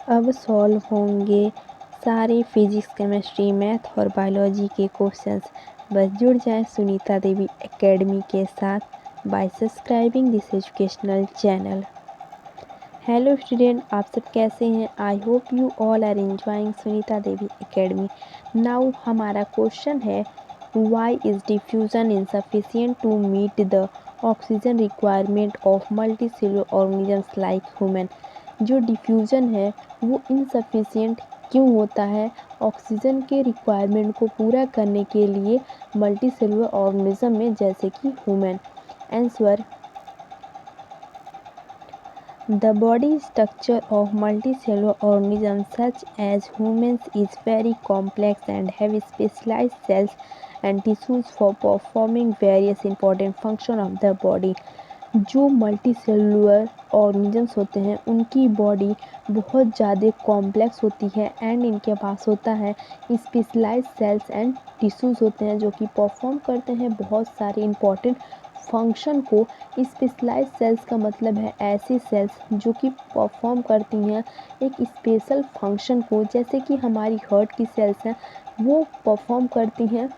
अब सॉल्व होंगे सारे फिजिक्स, केमिस्ट्री, मैथ और बायोलॉजी के क्वेश्चंस। बस जुड़ जाएं सुनीता देवी एकेडमी के साथ by subscribing this educational channel. Hello student, आप सब कैसे हैं? I hope you all are enjoying Sunita Devi academy. Now हमारा क्वेश्चन है, why is diffusion insufficient to meet the oxygen requirement of multicellular organisms like human. जो diffusion है वो insufficient क्यों होता है ऑक्सीजन के रिक्वायरमेंट को पूरा करने के लिए मल्टीसेलुलर ऑर्गेनिज्म में, जैसे कि human? Answer, the body structure of multicellular organisms such as humans is very complex and have specialized cells and tissues for performing various important functions of the body। जो multicellular organisms होते हैं उनकी body बहुत ज़्यादा complex होती है and इनके पास होता है स्पेशलाइज्ड सेल्स एंड टिश्यूज़ होते हैं जो कि परफॉर्म करते हैं बहुत सारे इंपॉर्टेंट फंक्शन को। स्पेशलाइज्ड सेल्स का मतलब है ऐसी सेल्स जो कि परफॉर्म करती हैं एक स्पेशल फंक्शन को, जैसे कि हमारी हार्ट की सेल्स हैं वो परफॉर्म करती हैं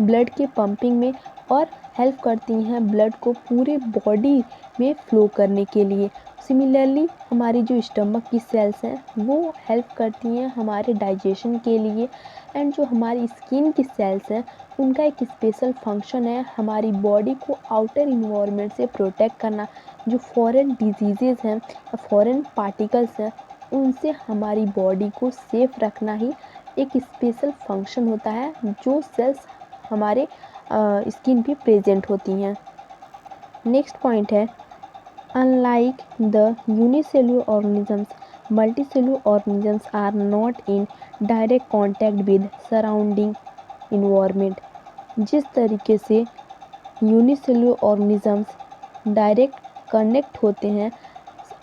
ब्लड के पंपिंग में और हेल्प करती हैं ब्लड को पूरे बॉडी में फ्लो करने के लिए। सिमिलरली हमारी जो स्टमक की सेल्स हैं वो हेल्प करती हैं हमारे डाइजेशन के लिए। एंड जो हमारी स्किन की सेल्स हैं उनका एक स्पेशल फंक्शन है हमारी बॉडी को आउटर इन्वायरमेंट से प्रोटेक्ट करना। जो फॉरेन डिजीज़ेज़ हैं, फॉरेन पार्टिकल्स हैं, उनसे हमारी बॉडी को सेफ रखना ही एक स्पेशल फंक्शन होता है जो सेल्स हमारे स्किन पे प्रेजेंट होती हैं। नेक्स्ट पॉइंट है, unlike the unicellular organisms, multicellular organisms are not in direct contact with surrounding environment. जिस तरीके से यूनिसेलुलर ऑर्गेनिजम्स डायरेक्ट कनेक्ट होते हैं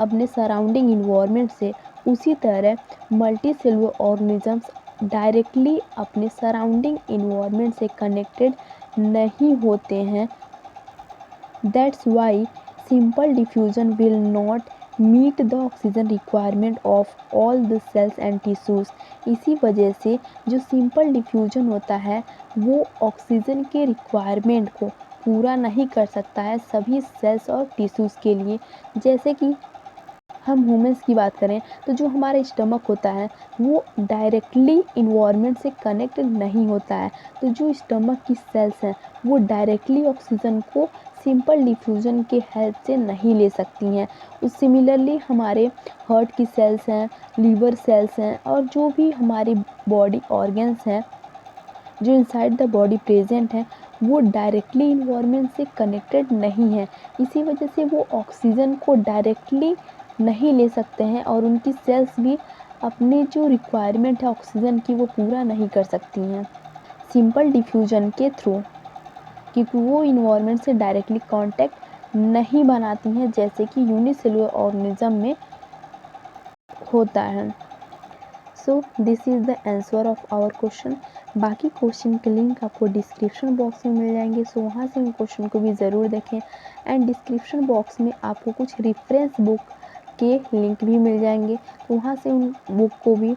अपने सराउंडिंग इन्वायरमेंट से, उसी तरह मल्टीसेलुलर ऑर्गेनिजम्स डायरेक्टली अपने सराउंडिंग इन्वायरमेंट से कनेक्टेड नहीं होते हैं। That's why simple diffusion will not meet the oxygen requirement of all the cells and tissues. इसी वजह से जो सिंपल डिफ्यूजन होता है वो ऑक्सीजन के रिक्वायरमेंट को पूरा नहीं कर सकता है सभी सेल्स और टिश्यूज़ के लिए। जैसे कि हम ह्यूमंस की बात करें तो जो हमारा स्टमक होता है वो डायरेक्टली इन्वायरमेंट से कनेक्ट नहीं होता है, तो जो स्टमक की सेल्स हैं वो डायरेक्टली ऑक्सीजन को सिंपल डिफ्यूजन के हेल्प से नहीं ले सकती हैं। सिमिलरली हमारे हार्ट की सेल्स हैं, लीवर सेल्स हैं और जो भी हमारे बॉडी ऑर्गन्स हैं जो इनसाइड द बॉडी प्रेजेंट हैं वो डायरेक्टली इन्वायरमेंट से कनेक्टेड नहीं है। इसी वजह से वो ऑक्सीजन को डायरेक्टली नहीं ले सकते हैं और उनकी सेल्स भी अपनी जो रिक्वायरमेंट है ऑक्सीजन की वो पूरा नहीं कर सकती हैं सिंपल डिफ्यूजन के थ्रू, क्योंकि वो इन्वायरमेंट से डायरेक्टली कांटेक्ट नहीं बनाती हैं जैसे कि यूनिसेलुलर ऑर्गेनिज्म में होता है। So this is the answer of our question. बाकी क्वेश्चन के लिंक आपको डिस्क्रिप्शन बॉक्स में मिल जाएंगे, सो वहाँ से उन क्वेश्चन को भी ज़रूर देखें। एंड डिस्क्रिप्शन बॉक्स में आपको कुछ रेफरेंस बुक के लिंक भी मिल जाएंगे, तो वहाँ से उन बुक को भी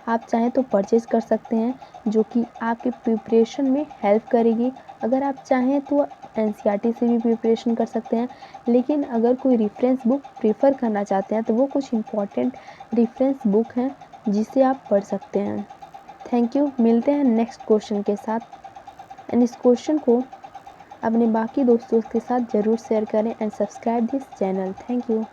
आप चाहें तो परचेज़ कर सकते हैं जो कि आपके प्रिपरेशन में हेल्प करेगी। अगर आप चाहें तो एनसीईआरटी से भी प्रिपरेशन कर सकते हैं, लेकिन अगर कोई रेफरेंस बुक प्रेफर करना चाहते हैं तो वो कुछ इम्पॉर्टेंट रेफरेंस बुक हैं जिसे आप पढ़ सकते हैं। थैंक यू, मिलते हैं नेक्स्ट क्वेश्चन के साथ। एंड इस क्वेश्चन को अपने बाकी दोस्तों के साथ ज़रूर शेयर करें and subscribe this channel. Thank you.